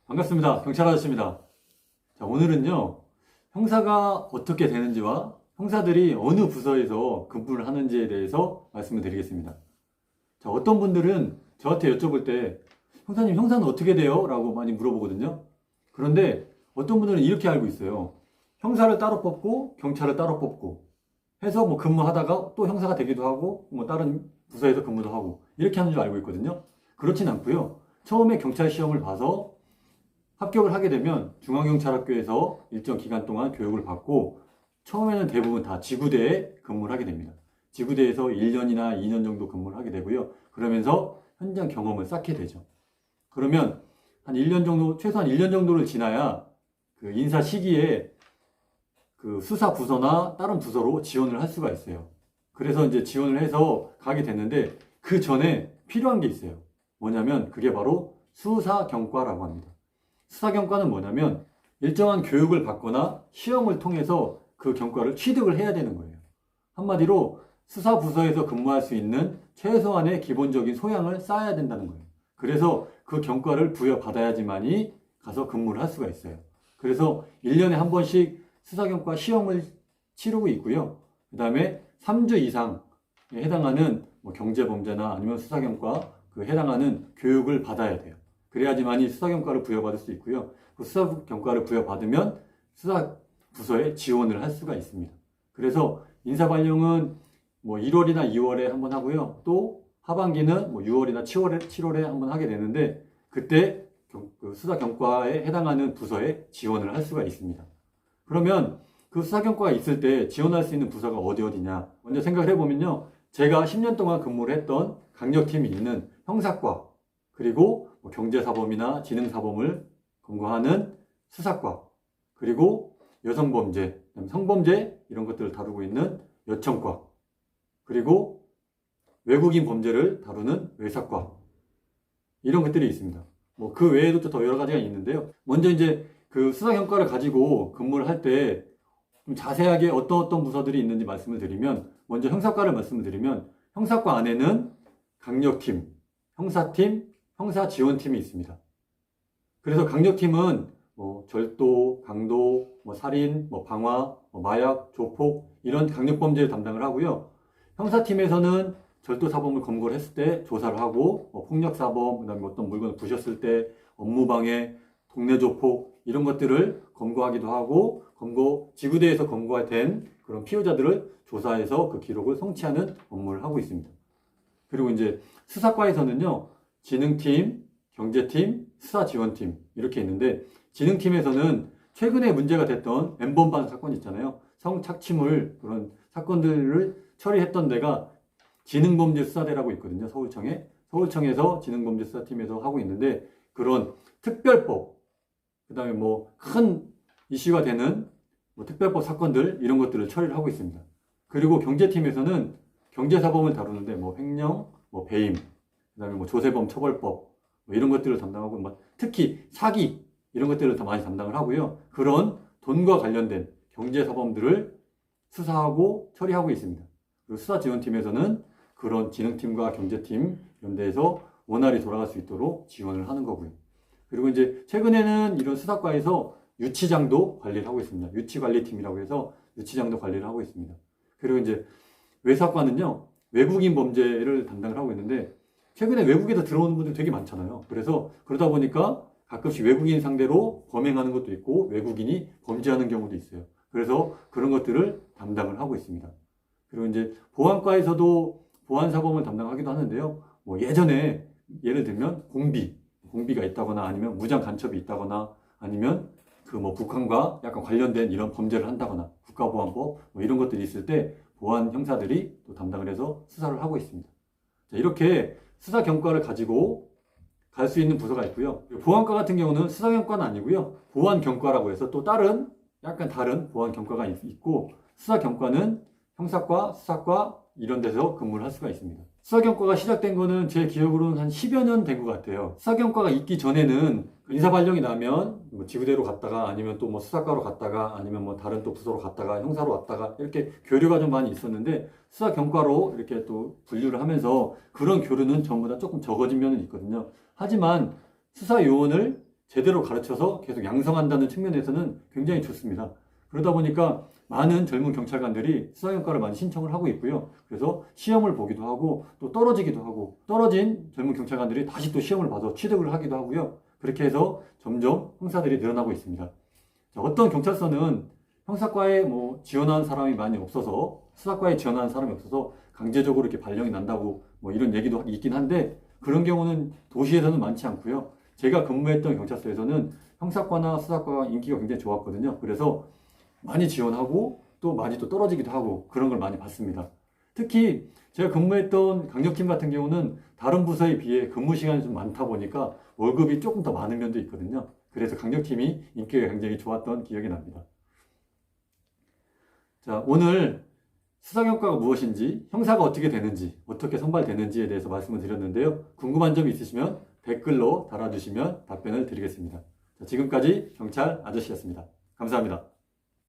반갑습니다. 경찰 아저씨입니다. 자, 오늘은요, 형사가 어떻게 되는지와 형사들이 어느 부서에서 근무를 하는지에 대해서 말씀을 드리겠습니다. 자, 어떤 분들은 저한테 여쭤볼 때, 형사님, 형사는 어떻게 돼요? 라고 많이 물어보거든요. 그런데 어떤 분들은 이렇게 알고 있어요. 형사를 따로 뽑고, 경찰을 따로 뽑고, 해서 뭐 근무하다가 또 형사가 되기도 하고, 뭐 다른 부서에서 근무도 하고, 이렇게 하는 줄 알고 있거든요. 그렇진 않고요. 처음에 경찰 시험을 봐서 합격을 하게 되면 중앙경찰학교에서 일정 기간 동안 교육을 받고 처음에는 대부분 다 지구대에 근무를 하게 됩니다. 지구대에서 1년이나 2년 정도 근무를 하게 되고요. 그러면서 현장 경험을 쌓게 되죠. 그러면 한 1년 정도, 최소한 1년 정도를 지나야 그 인사 시기에 그 수사 부서나 다른 부서로 지원을 할 수가 있어요. 그래서 이제 지원을 해서 가게 됐는데 그 전에 필요한 게 있어요. 뭐냐면 그게 바로 수사경과라고 합니다. 수사경과는 뭐냐면 일정한 교육을 받거나 시험을 통해서 그 경과를 취득을 해야 되는 거예요. 한마디로 수사부서에서 근무할 수 있는 최소한의 기본적인 소양을 쌓아야 된다는 거예요. 그래서 그 경과를 부여받아야지만이 가서 근무를 할 수가 있어요. 그래서 1년에 한 번씩 수사경과 시험을 치르고 있고요. 그 다음에 3주 이상에 해당하는 뭐 경제범죄나 아니면 수사경과 그 해당하는 교육을 받아야 돼요. 그래야지만이 수사경과를 부여받을 수 있고요. 그 수사경과를 부여받으면 수사부서에 지원을 할 수가 있습니다. 그래서 인사발령은 뭐 1월이나 2월에 한번 하고요. 또 하반기는 뭐 6월이나 7월에 한번 하게 되는데 그때 그 수사경과에 해당하는 부서에 지원을 할 수가 있습니다. 그러면 그 수사경과가 있을 때 지원할 수 있는 부서가 어디냐? 먼저 생각을 해보면요. 제가 10년 동안 근무를 했던 강력팀이 있는 형사과, 그리고 뭐 경제사범이나 지능사범을 검거하는 수사과, 그리고 여성범죄, 성범죄 이런 것들을 다루고 있는 여청과, 그리고 외국인 범죄를 다루는 외사과 이런 것들이 있습니다. 뭐 그 외에도 또 더 여러 가지가 있는데요. 먼저 이제 그 수사경과를 가지고 근무를 할 때 좀 자세하게 어떤 부서들이 있는지 말씀을 드리면 먼저 형사과를 말씀을 드리면 형사과 안에는 강력팀, 형사팀, 형사지원팀이 있습니다. 그래서 강력팀은 뭐 절도, 강도, 뭐 살인, 뭐 방화, 뭐 마약, 조폭 이런 강력범죄를 담당을 하고요. 형사팀에서는 절도사범을 검거를 했을 때 조사를 하고 뭐 폭력사범, 그다음에 어떤 물건을 부셨을 때 업무방해, 동네조폭 이런 것들을 검거하기도 하고 지구대에서 검거된 그런 피의자들을 조사해서 그 기록을 성취하는 업무를 하고 있습니다. 그리고 이제 수사과에서는요. 지능팀, 경제팀, 수사지원팀 이렇게 있는데 지능팀에서는 최근에 문제가 됐던 N번방 사건 있잖아요. 성착취물 그런 사건들을 처리했던 데가 지능범죄수사대라고 있거든요. 서울청에서 지능범죄수사팀에서 하고 있는데 그런 특별법, 그 다음에 뭐 큰 이슈가 되는 뭐 특별법 사건들 이런 것들을 처리를 하고 있습니다. 그리고 경제팀에서는 경제사범을 다루는데 뭐 횡령, 뭐 배임, 그 다음에 뭐 조세범 처벌법 뭐 이런 것들을 담당하고 뭐 특히 사기 이런 것들을 더 많이 담당을 하고요. 그런 돈과 관련된 경제사범들을 수사하고 처리하고 있습니다. 그리고 수사지원팀에서는 그런 지능팀과 경제팀 이런 데에서 원활히 돌아갈 수 있도록 지원을 하는 거고요. 그리고 이제 최근에는 이런 수사과에서 유치장도 관리를 하고 있습니다. 유치관리팀이라고 해서 유치장도 관리를 하고 있습니다. 그리고 이제 외사과는요, 외국인 범죄를 담당을 하고 있는데, 최근에 외국에서 들어오는 분들이 되게 많잖아요. 그래서 그러다 보니까 가끔씩 외국인 상대로 범행하는 것도 있고, 외국인이 범죄하는 경우도 있어요. 그래서 그런 것들을 담당을 하고 있습니다. 그리고 이제 보안과에서도 보안사범을 담당하기도 하는데요. 뭐 예전에 예를 들면 공비가 있다거나 아니면 무장 간첩이 있다거나 아니면 그 뭐 북한과 약간 관련된 이런 범죄를 한다거나 국가보안법 뭐 이런 것들이 있을 때 보안 형사들이 또 담당을 해서 수사를 하고 있습니다. 자, 이렇게 수사경과를 가지고 갈 수 있는 부서가 있고요. 보안과 같은 경우는 수사경과는 아니고요. 보안경과라고 해서 또 약간 다른 보안경과가 있고 수사경과는 형사과, 수사과 이런 데서 근무를 할 수가 있습니다. 수사경과가 시작된 거는 제 기억으로는 한 10여 년 된 것 같아요. 수사경과가 있기 전에는 인사발령이 나면 뭐 지구대로 갔다가 아니면 또 뭐 수사과로 갔다가 아니면 뭐 다른 또 부서로 갔다가 형사로 왔다가 이렇게 교류가 좀 많이 있었는데 수사경과로 이렇게 또 분류를 하면서 그런 교류는 전부 다 조금 적어진 면은 있거든요. 하지만 수사요원을 제대로 가르쳐서 계속 양성한다는 측면에서는 굉장히 좋습니다. 그러다 보니까 많은 젊은 경찰관들이 수사경과를 많이 신청을 하고 있고요. 그래서 시험을 보기도 하고 또 떨어지기도 하고 떨어진 젊은 경찰관들이 다시 또 시험을 봐서 취득을 하기도 하고요. 그렇게 해서 점점 형사들이 늘어나고 있습니다. 자, 어떤 경찰서는 형사과에 뭐 지원하는 사람이 많이 없어서 수사과에 지원하는 사람이 없어서 강제적으로 이렇게 발령이 난다고 뭐 이런 얘기도 있긴 한데 그런 경우는 도시에서는 많지 않고요. 제가 근무했던 경찰서에서는 형사과나 수사과가 인기가 굉장히 좋았거든요. 그래서 많이 지원하고 또 많이 또 떨어지기도 하고 그런 걸 많이 봤습니다. 특히 제가 근무했던 강력팀 같은 경우는 다른 부서에 비해 근무 시간이 좀 많다 보니까 월급이 조금 더 많은 면도 있거든요. 그래서 강력팀이 인기가 굉장히 좋았던 기억이 납니다. 자, 오늘 수사경과가 무엇인지, 형사가 어떻게 되는지, 어떻게 선발되는지에 대해서 말씀을 드렸는데요. 궁금한 점이 있으시면 댓글로 달아주시면 답변을 드리겠습니다. 자, 지금까지 경찰 아저씨였습니다. 감사합니다.